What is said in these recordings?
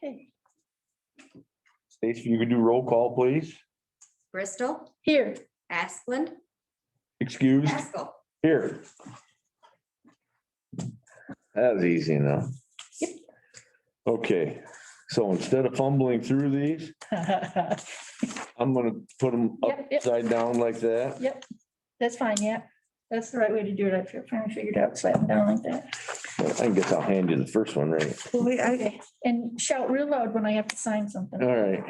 Okay. Stacy, you could do roll call, please. Bristol, Here. Asplund, Excused. Haskell. Here. That was easy enough. Yep. Okay, so instead of fumbling through these, I'm gonna put them Yep, yep. upside down like that. Yep, that's fine, yeah. That's the right way to do it. I finally figured out, slap them down like that. I guess I'll hand you the first one, right? Okay, and shout real loud when I have to sign something. All right.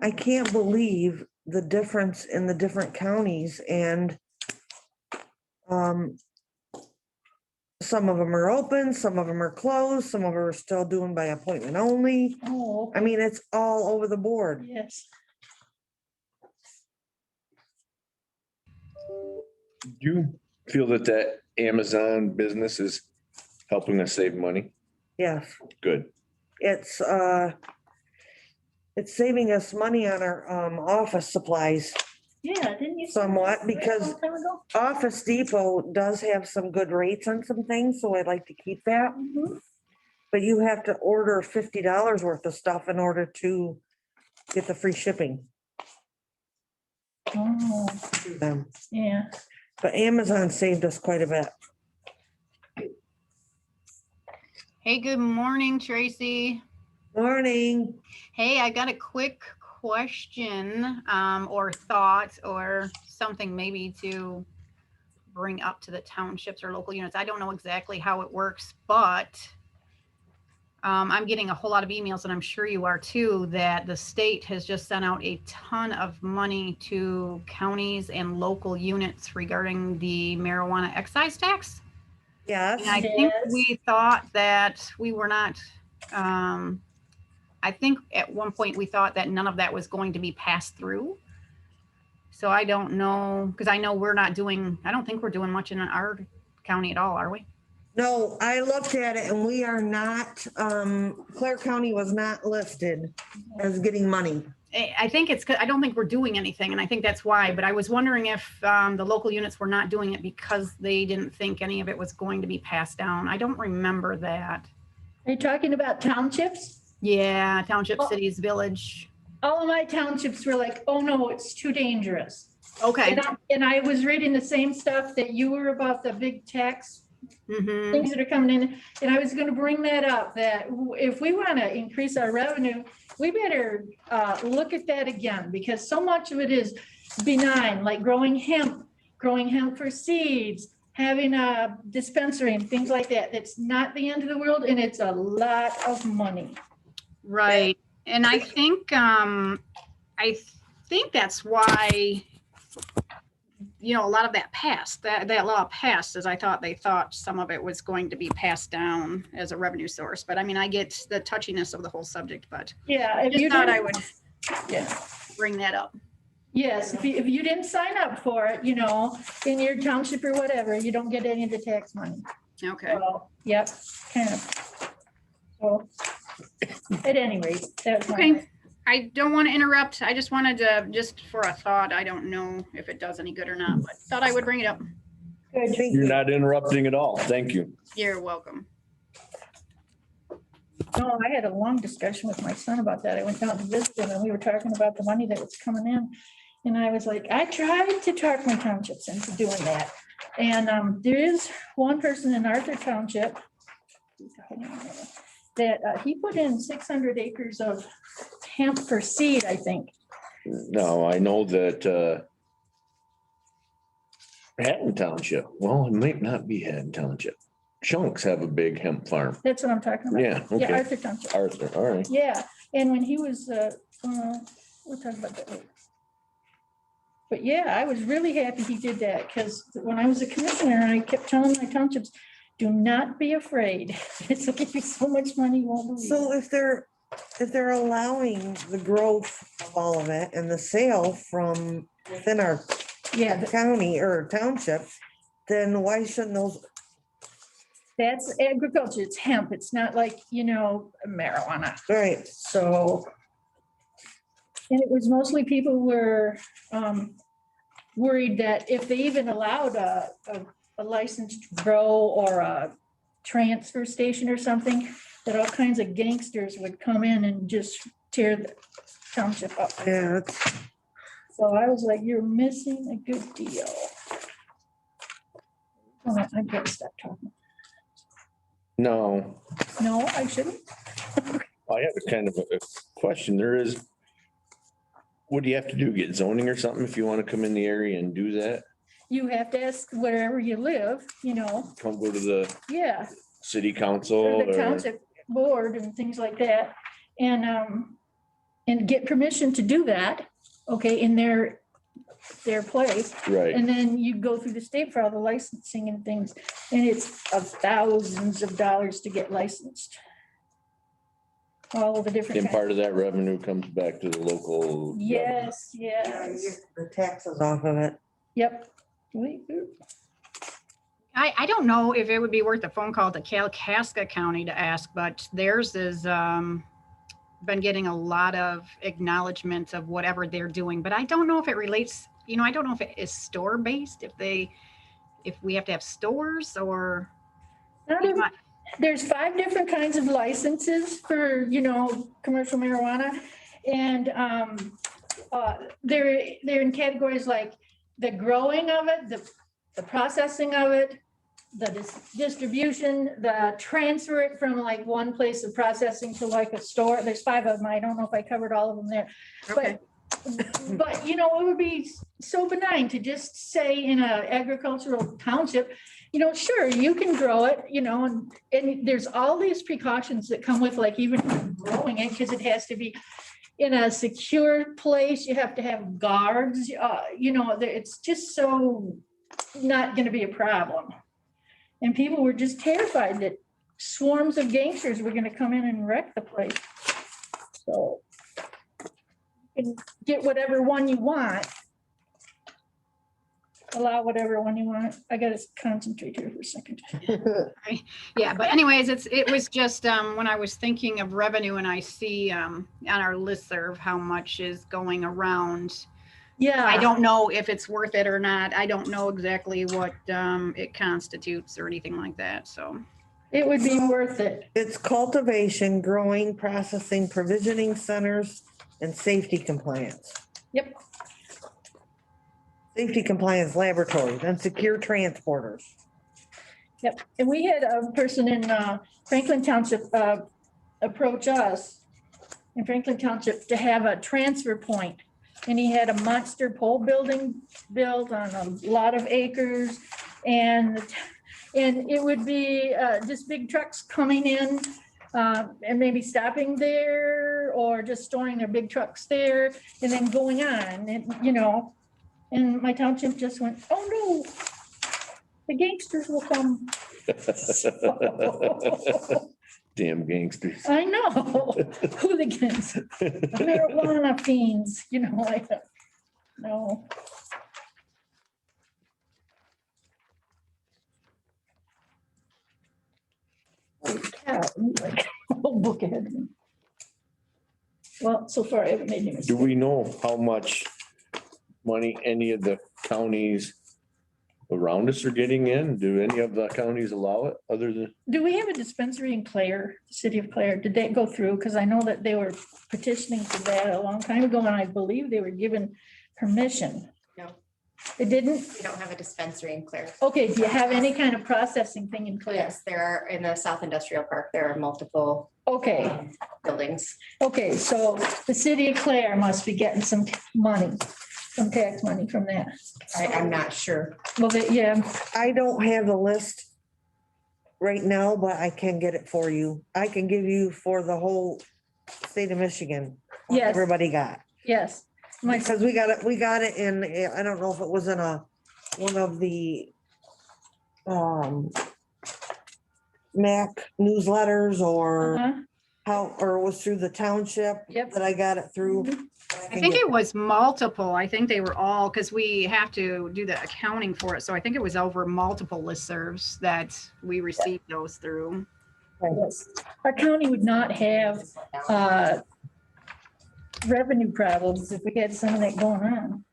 I can't believe the difference in the different counties and some of them are open, some of them are closed, some of them are still doing by appointment only. Oh, I mean, it's all over the board. yes. Do you feel that that Amazon business is helping us save money? Yes, Good. it's saving us money on our office supplies. Yeah, didn't you? say Somewhat, that because- a long time ago? Office Depot does have some good rates on some things, so I'd like to keep that. Mhm. But you have to order $50 worth of stuff in order to get the free shipping. Oh, to them. yeah. But Amazon saved us quite a bit. Hey, good morning, Tracy. Morning. Hey, I got a quick question or thought or something maybe to bring up to the townships or local units. I don't know exactly how it works, but I'm getting a whole lot of emails, and I'm sure you are too, that the state has just sent out a ton of money to counties and local units regarding the marijuana excise tax. Yes. And I think Yes. we thought that we were not, I think at one point we thought that none of that was going to be passed through. So I don't know, because I know we're not doing, I don't think we're doing much in our county at all, are we? No, I looked at it and we are not, Clare County was not listed as getting money. I think it's, I don't think we're doing anything, and I think that's why, but I was wondering if the local units were not doing it because they didn't think any of it was going to be passed down. I don't remember that. Are you talking about townships? Yeah, township, Well- cities, village. All of my townships were like, oh no, it's too dangerous. Okay. And I was reading the same stuff that you were about the big tax Mhm. things that are coming in. And I was gonna bring that up, that if we wanna increase our revenue, we better look at that again, because so much of it is benign, like growing hemp for seeds, having a dispensary and things like that. It's not the end of the world, and it's a lot of money. Right. And I think that's why, you know, a lot of that passed, that law passed, as I thought they thought some of it was going to be passed down as a revenue source. But I mean, I get the touchiness of the whole subject, but Yeah. I if just you thought didn't- I would Yeah. bring that up. Yes, if you didn't sign up for it, you know, in your township or whatever, you don't get any of the tax money. Okay. So, yep, kind of. So, at any rate, that's my. Okay. I don't want to interrupt. I just wanted to, just for a thought, I don't know if it does any good or not, but thought I would bring it up. Good. Thank You're you. not interrupting at all. Thank you. You're welcome. No, I had a long discussion with my son about that. I went down to visit him and we were talking about the money that was coming in. And I was like, I tried to talk my townships into doing that. And there is one person in Arthur Township that he put in 600 acres of hemp for seed, I think. No, I know that Hatton Township, well, it might not be Hatton Township. Chunks have a big hemp farm. That's what I'm talking about. Yeah, Yeah, okay. Arthur Township. Arthur, all right. Yeah, and when he was, we'll talk about that later. But yeah, I was really happy he did that, because when I was a commissioner, I kept telling my townships, do not be afraid. It's will give you so much money you won't believe. So if they're allowing the growth of all of it and the sale from within our Yeah, but county or township, then why shouldn't those, that's agriculture, it's hemp, it's not like, you know, marijuana. right, So. And it was mostly people who were worried that if they even allowed a licensed grow or a transfer station or something, that all kinds of gangsters would come in and just tear the township up. Yeah, it's- So I was like, you're missing a good deal. Oh, I better stop talking. No, No, I shouldn't. I have a kind of a question. There is. What do you have to do? Get zoning or something if you want to come in the area and do that? You have to ask wherever you live, you know, Come go to the yeah, city council or the or, township board and things like that. And get permission to do that, okay, in their place. right, And then you go through the state for all the licensing and things, and it's of thousands of dollars to get licensed. All of the different. and kinds. part of that revenue comes back to the local. government. Yes, yeah, you yes, get the taxes off of it. yep. I don't know if it would be worth a phone call to Kalkaska County to ask, but theirs is been getting a lot of acknowledgement of whatever they're doing, but I don't know if it relates, I don't know if it is store based, if we have to have stores or. There's 5 different kinds of licenses for, commercial marijuana. And they're in categories like the growing of it, the processing of it, the distribution, the transfer it from like one place of processing to like a store. There's 5 of them. I don't know if I covered all of them there. Okay. But it would be so benign to just say in a agricultural township, sure, you can grow it, and there's all these precautions that come with like even growing it, because it has to be in a secure place. You have to have guards, it's just so not going to be a problem. And people were just terrified that swarms of gangsters were going to come in and wreck the place. So you can get whatever one you want. Allow whatever one you want. I gotta concentrate here for a second. Yeah, but anyways, it was just when I was thinking of revenue and I see on our listserv how much is going around. Yeah. I don't know if it's worth it or not. I don't know exactly what it constitutes or anything like that, so. It would be worth it. It's cultivation, growing, processing, provisioning centers, and safety compliance. Yep. Safety compliance laboratories and secure transporters. Yep. And we had a person in Franklin Township approach us in Franklin Township to have a transfer point. And he had a monster pole building built on a lot of acres. And it would be just big trucks coming in and maybe stopping there or just storing their big trucks there and then going on. And, and my township just went, oh no, the gangsters will come. Damn gangsters. I know, hooligans, marijuana fiends, like, no. Holy cow, like, whole book ahead of me. Well, so far I haven't made any Do mistakes. we know how much money any of the counties around us are getting in? Do any of the counties allow it other than? Do we have a dispensary in Clare, the city of Clare? Did that go through? Because I know that they were petitioning for that a long time ago, and I believe they were given permission. No. It didn't? We don't have a dispensary in Clare. Okay, do you have any kind of processing thing in Clare? Yes, there are, in the South Industrial Park, there are multiple Okay, buildings. okay, so the city of Clare must be getting some money, some tax money from that. I'm not sure. Well, yeah, I don't have the list right now, but I can get it for you. I can give you for the whole state of Michigan. what Yes. Everybody got, yes. My, because we got it in, I don't know if it was in one of the MAC newsletters or uh-huh, or it was through the township Yep. that I got it through. I think it was multiple. I think they were all, because we have to do the accounting for it. So I think it was over multiple listservs that we received those through. yes. Our county would not have revenue problems if we had some of that going on.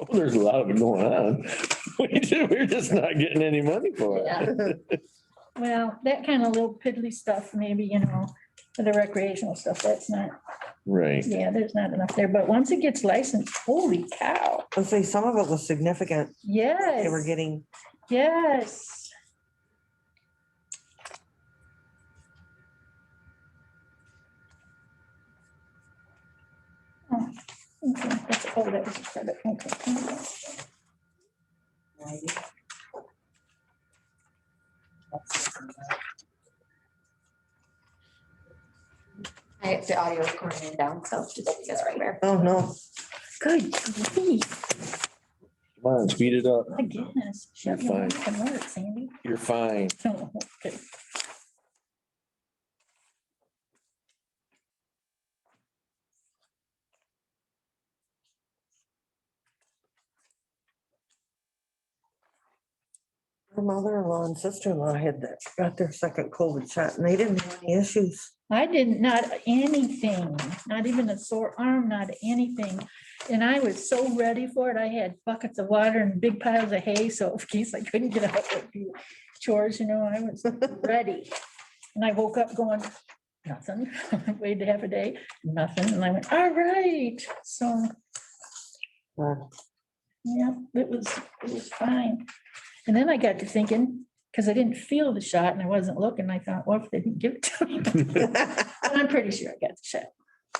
Oh, there's a lot of it going on. We're just not getting any money for it. Yeah. Well, that kind of little piddly stuff, maybe, you know, for the recreational stuff, that's not, Right. yeah, there's not enough there. But once it gets licensed, holy cow. Let's say some of it was significant. They were Yes, getting, yes. Oh, okay, oh, that was a credit, okay. The audio recording is down, so just you guys right there. oh, no. Good grief, Come on, speed it up. my goodness. Shut You're your fine. mouth and work, Sandy. You're fine. Oh, okay. Her mother-in-law and sister-in-law got their second COVID shot and they didn't have any issues. I didn't, not anything, not even a sore arm, not anything. And I was so ready for it. I had buckets of water and big piles of hay, so in case I couldn't get out and do chores, you know, I was ready. And I woke up going, nothing. Waited half a day, nothing. And I went, all right. So, Uh, yeah, it was fine. And then I got to thinking, because I didn't feel the shot and I wasn't looking, I thought, well, if they didn't give it to me. But I'm pretty sure I got the shot.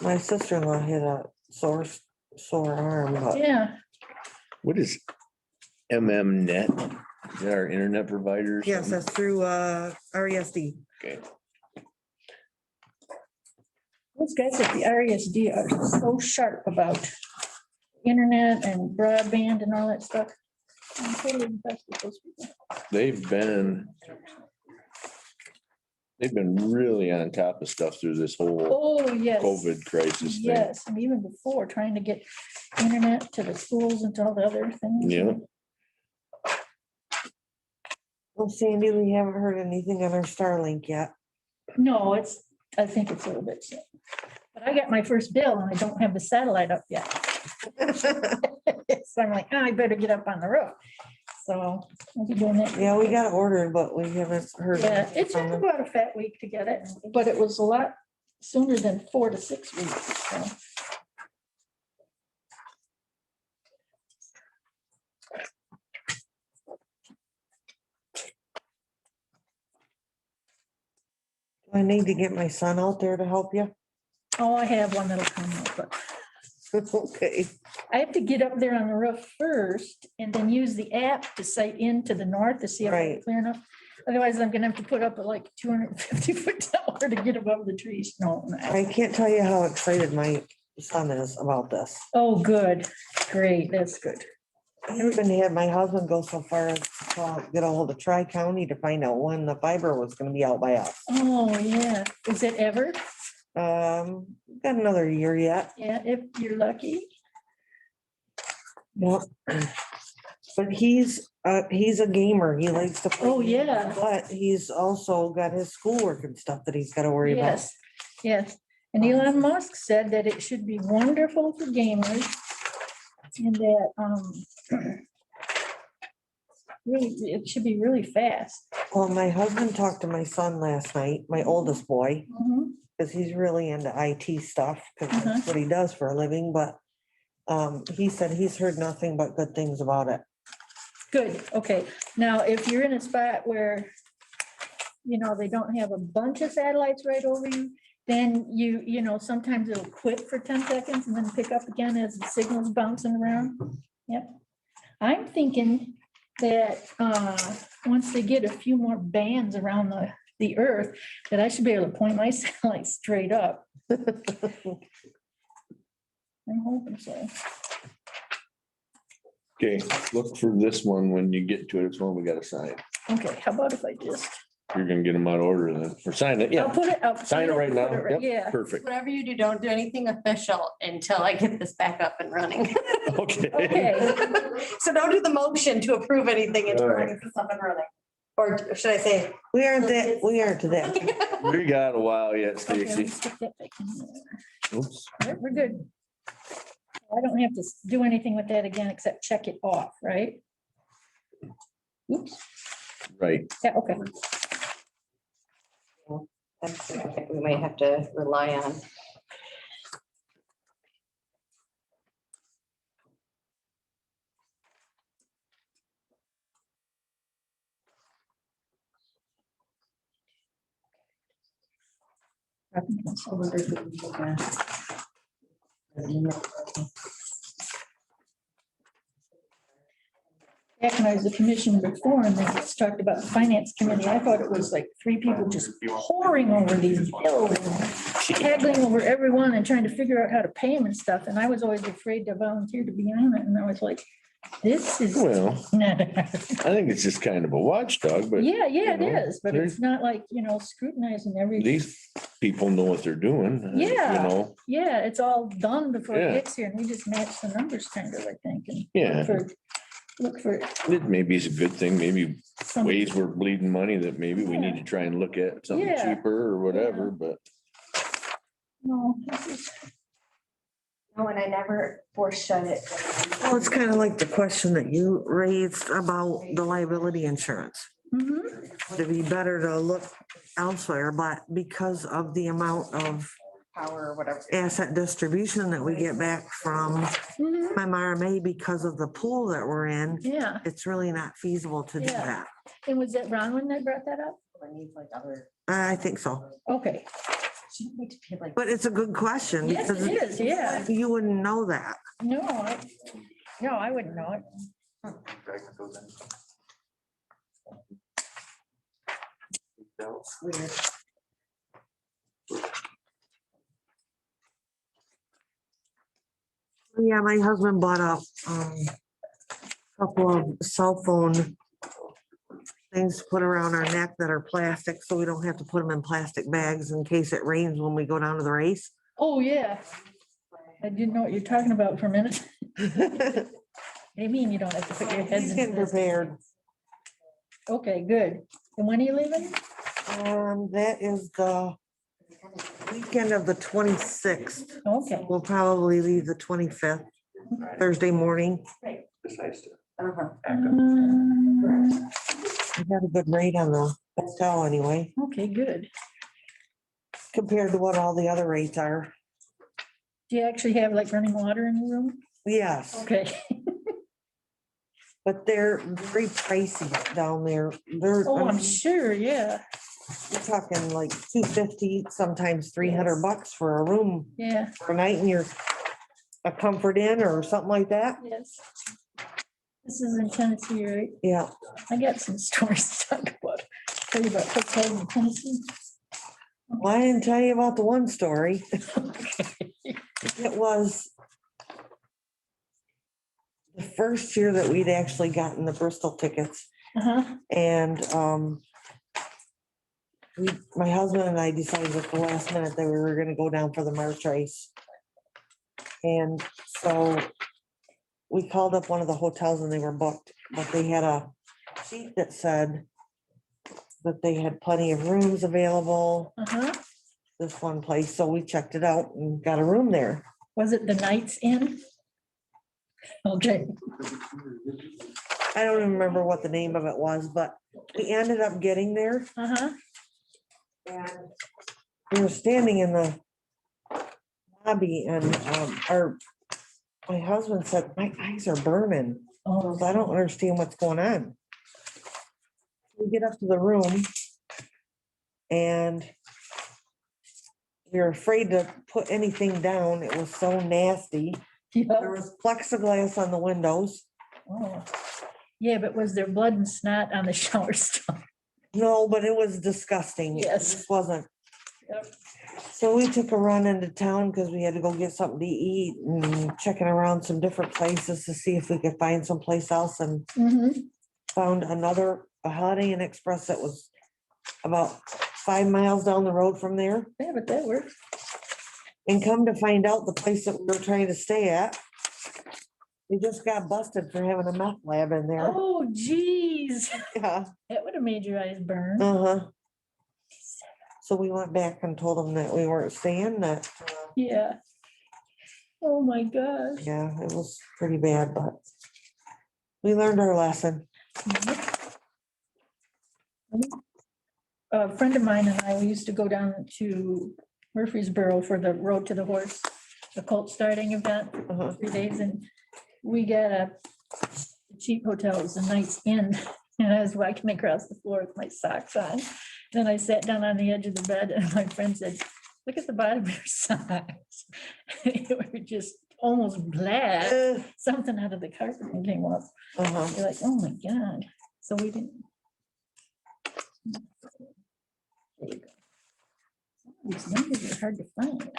My sister-in-law had a sore arm, but Yeah, What is MMNet? Is that our internet provider? or yes, something? that's through RESD. Okay. those guys at the RESD are so sharp about internet and broadband and all that stuff. I'm totally impressed with those people. They've been really on top of stuff through this whole Oh, yes. COVID crisis thing. Yes, and even before, trying to get internet to the schools and to all the other things. Yeah. Well, Sandy, we haven't heard anything on our Starlink yet. No, I think it's a little bit soon. But I got my first bill and I don't have the satellite up yet. So I'm like, oh, I better get up on the roof. So I'll be doing that. Yeah, we got it ordered, but we haven't heard. Yeah, anything it from took them. about a fat week to get it, but it was a lot sooner than 4 to 6 weeks. So. I need to get my son out there to help you. Oh, I have one that'll come up, but Okay. I have to get up there on the roof first and then use the app to sight into the north to see if Right. it's clear enough. Otherwise, I'm gonna have to put up a like 250-foot tower to get above the trees. No. I can't tell you how excited my son is about this. Oh, good. Great. That's good. I even had my husband go so far as to get a hold of Tri-County to find out when the fiber was gonna be out by us. Oh, yeah. Is it ever? Got another year yet. Yeah, if you're lucky. Yep. But he's a gamer. He likes to. play Oh, games, yeah. But he's also got his schoolwork and stuff that he's gotta worry about. Yes, yes. And Elon Musk said that it should be wonderful for gamers. And that, really, it should be really fast. Well, my husband talked to my son last night, my oldest boy, Mhm. because he's really into IT stuff, because Uh-huh. that's what he does for a living, but he said he's heard nothing but good things about it. Good, okay. Now, if you're in a spot where, you know, they don't have a bunch of satellites right over you, then you know, sometimes it'll quit for 10 seconds and then pick up again as the signal's bouncing around. Yep. I'm thinking that once they get a few more bands around the earth, that I should be able to point my satellite straight up. I'm hoping so. Okay, look for this one when you get to it. It's one we gotta sign. Okay, how about if I just, You're gonna get them out of order then, or sign it, I'll yeah. put it up. Sign it right now. Yep, Yeah. perfect. Whatever you do, don't do anything official until I get this back up and running. Okay. Okay. So don't do the motion to approve anything until I Alright. get this up and running. Or should I say? We aren't to that. We got a while yet, Okay, Stacy. let's stick that back in there. Oops. All right, we're good. I don't have to do anything with that again, except check it off, right? Oops, Right. yeah, okay. That's something we might have to rely on. Back when I was the commission before, and they just talked about the finance committee, I thought it was like three people just poring over these bills, and haggling over everyone and trying to figure out how to pay them and stuff, and I was always afraid to volunteer to be on it, and I was like, this is. Well, Yeah, I think it's just kind of a watchdog, but yeah, you it know, is, but it's not like, scrutinizing every, these people know what they're doing. Yeah. You know, yeah, it's all done before it Yeah. gets here, and we just match the numbers kind of, I think, and yeah, look for it maybe it's a good thing, maybe some. ways we're bleeding money that maybe we need to try and look at something Yeah. cheaper or whatever, but No, this is- No, and I never foreshut it. Well, it's kind of like the question that you raised about the liability insurance. Mhm. It'd be better to look elsewhere, but because of the amount of Power or whatever. asset distribution that we get back from Mhm. MRMA because of the pool that we're in, Yeah, it's really not feasible to do Yeah. that. and was that Ron that brought that up? I think so, Okay. but it's a good question Yes, because it is, yeah. you wouldn't know that. No, I wouldn't know it. Weird. Yeah, my husband bought a couple of cell phone things to put around our neck that are plastic, so we don't have to put them in plastic bags in case it rains when we go down to the race. Oh, yeah. I didn't know what you're talking about for a minute. They mean you don't have to put your heads He's in. getting prepared. Okay, good. And when are you leaving? That is the weekend of the 26th. Okay. We'll probably leave the 25th, Thursday morning. Uh-huh. I got a good rate on the hotel anyway, Okay, good. compared to what all the other rates are. Do you actually have like running water in your room? Yes, Okay. but they're very pricey down there. They're, Oh, I'm sure, yeah, we're talking like $250, sometimes $300 for a room yeah, per night, and you're a Comfort Inn or something like that. yes. This is in Tennessee, right? Yeah, I got some stories to talk about. Tell you about hotels in Tennessee. well, I didn't tell you about the one story. It was the first year that we'd actually gotten the Bristol tickets, Uh-huh, and my husband and I decided at the last minute that we were gonna go down for the March race. And so we called up one of the hotels and they were booked, but they had a sheet that said that they had plenty of rooms available, uh-huh. this one place, so we checked it out and got a room there. Was it the Knights Inn? Okay, I don't even remember what the name of it was, but we ended up getting there. uh-huh. And we were standing in the lobby and my husband said, my eyes are burning. Oh, I don't understand what's going on. We get up to the room and we were afraid to put anything down. It was so nasty. There yeah. was plexiglass on the windows. Oh. Yeah, but was there blood and snot on the shower stall? No, but it was disgusting. It Yes. just wasn't. Yep. So we took a run into town because we had to go get something to eat and checking around some different places to see if we could find someplace else, and Mhm. found a Holiday Inn Express that was about 5 miles down the road from there. Yeah, but that works. And come to find out, the place that we were trying to stay at, we just got busted for having a meth lab in there. Oh, geez. Yeah. That would have made your eyes burn. Uh-huh. So we went back and told them that we weren't staying, that, Yeah. Oh, my gosh. yeah, it was pretty bad, but we learned our lesson. a friend of mine and I, we used to go down to Murfreesboro for the Road to the Horse, the cult starting event, Uh-huh. 3 days, and we got a cheap hotel, it was a night's inn. And I was walking across the floor with my socks on. Then I sat down on the edge of the bed and my friend said, look at the bottom of your socks. They were just almost black. Something out of the carpet came up. Uh-huh. You're like, oh my God. So we didn't. There you go. These numbers are hard to find.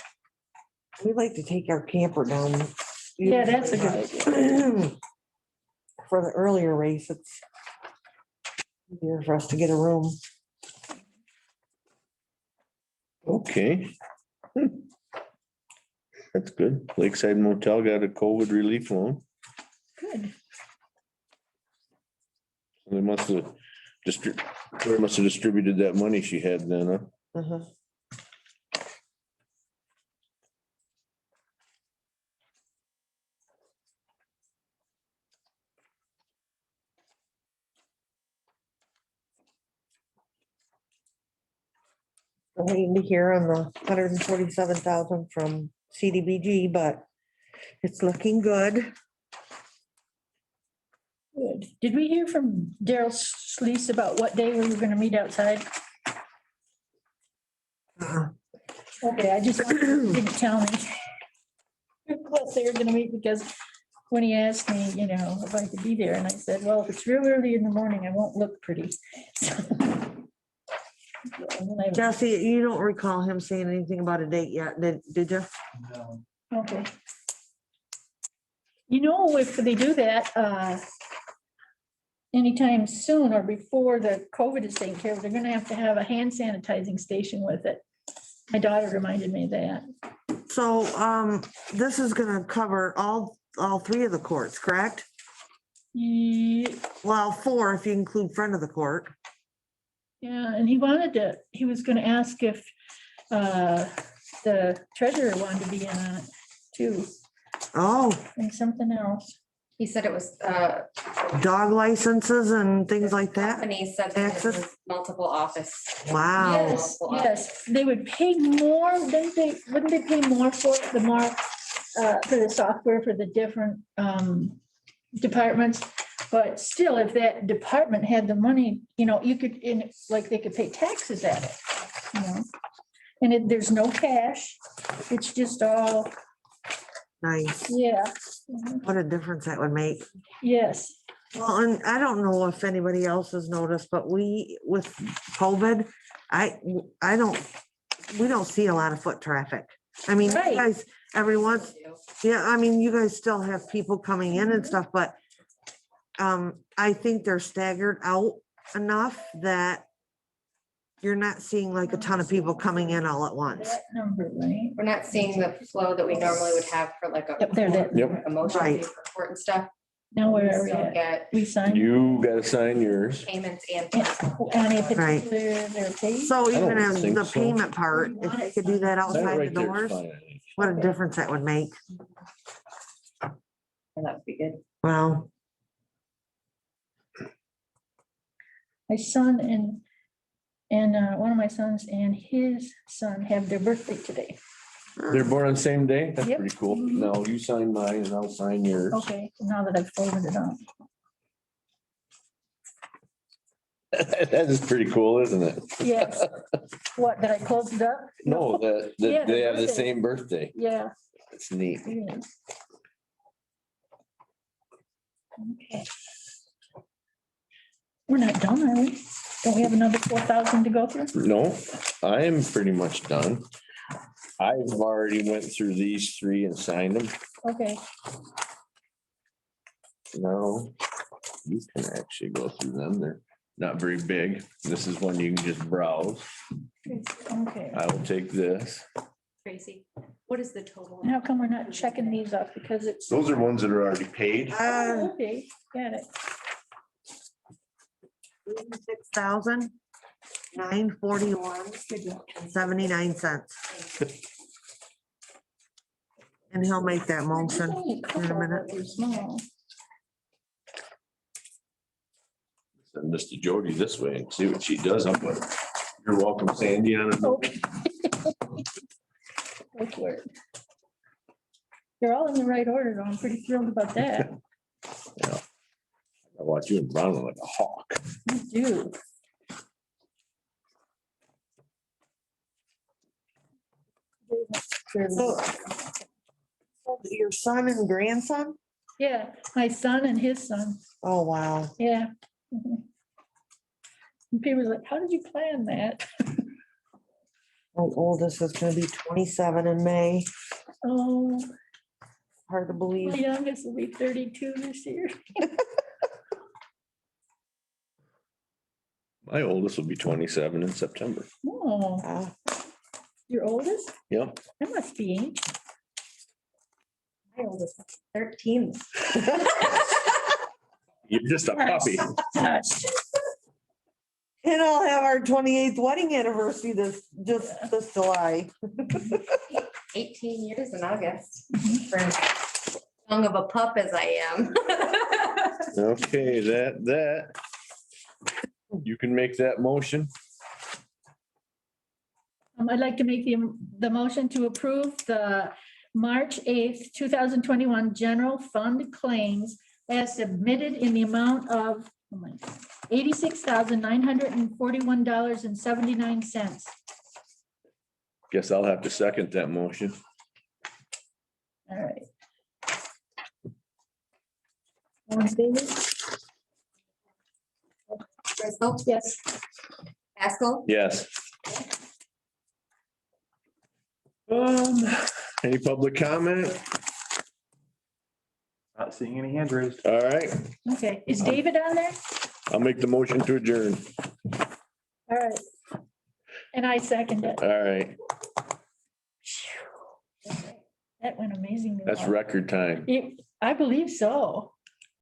We like to take our camper down. Yeah, that's a good idea. For the earlier race, it's easier for us to get a room. Okay. That's good. Lakeside Motel got a COVID relief loan. Good. They must have distributed that money she had then, huh? Uh-huh. We're waiting to hear on the 147,000 from CDBG, but it's looking good. Good. Did we hear from Daryl Sleece about what day we were gonna meet outside? Uh-huh. Okay, I just didn't tell me. Of course, they were gonna meet because when he asked me, you know, if I could be there, and I said, well, if it's real early in the morning, I won't look pretty. And then I- Jesse, you don't recall him saying anything about a date yet, did you? Okay. You know, if they do that, anytime soon or before the COVID is taken care of, they're gonna have to have a hand sanitizing station with it. My daughter reminded me of that. So, this is gonna cover all three of the courts, correct? Yeah, Well, four if you include front of the court. and he was gonna ask if the treasurer wanted to be in on it too, Oh, and something else. He said it was, dog licenses and things like that? company said that it Access? was multiple office. Wow. Yes, they would pay more, wouldn't they pay more for it, the more, for the software for the different departments? But still, if that department had the money, you know, you could, like, they could pay taxes at it, you know? And there's no cash, it's just all, Nice. yeah, What a difference that would make. yes. Well, and I don't know if anybody else has noticed, but we, with COVID, we don't see a lot of foot traffic. I mean, you Right. guys, every once, yeah, I mean, you guys still have people coming in and stuff, but I think they're staggered out enough that you're not seeing like a ton of people coming in all at once. That number, right? We're not seeing the flow that we normally would have for like a. Yep, there, that- Yep. A motion Right. report and stuff. Now We where are we still at? get We signed. You gotta sign yours. payments and. On a Right. particular, their page? So even don't in think the so. payment part, if you could do that Sign it outside the right there, doors, it's fine, I think. what a difference that would make. And that would be good. Well, My son and one of my sons and his son have their birthday today. They're born on the same day? That's Yep. pretty cool. Mhm. No, you sign mine and I'll sign yours. Okay, now that I've folded it up. That is pretty cool, isn't it? Yes. What, did I close it up? No, that Yeah, they have the birthday. same birthday. Yeah. It's neat. Yeah. Okay. We're not done, are we? Don't we have another 4,000 to go through? No, I am pretty much done. I've already went through these three and signed them. Okay, Now, you can actually go through them. They're not very big. This is one you can just browse. okay. I will take this. Tracy, what is the total? And how come we're not checking these off? Because it's, Those are ones that are already paid. okay, got it. 6,941.79. And he'll make that motion Only a in a couple minute. that are small. Send this to Jody this way and see what she does up with. You're welcome, Sandy, on it. Okay. Go for it. They're all in the right order, though. I'm pretty thrilled about that. I watch you in brown like a hawk. You do. So your son and grandson? Yeah, my son and his son. Oh, wow. Yeah. Mhm. And people's like, how did you plan that? My oldest is gonna be 27 in May. Oh, Hard to my believe. youngest will be 32 this year. My oldest will be 27 in September. Oh, Uh, your oldest? Yep. That must be ancient. My oldest, 13. You're just a puppy. Gosh. And I'll have our 28th wedding anniversary this July. 18 years in August. For as young of a pup as I am. Okay, that. You can make that motion. I'd like to make the motion to approve the March 8th, 2021 general fund claims as submitted in the amount of $86,941.79. Guess I'll have to second that motion. All right. All in favor? Bristol, Yes. Haskell, Yes. Any public comment? Not seeing any hands raised. All right, Okay. Is David on there? I'll make the motion to adjourn. All right. And I second it. All right, That went amazingly that's well. record time. I believe so.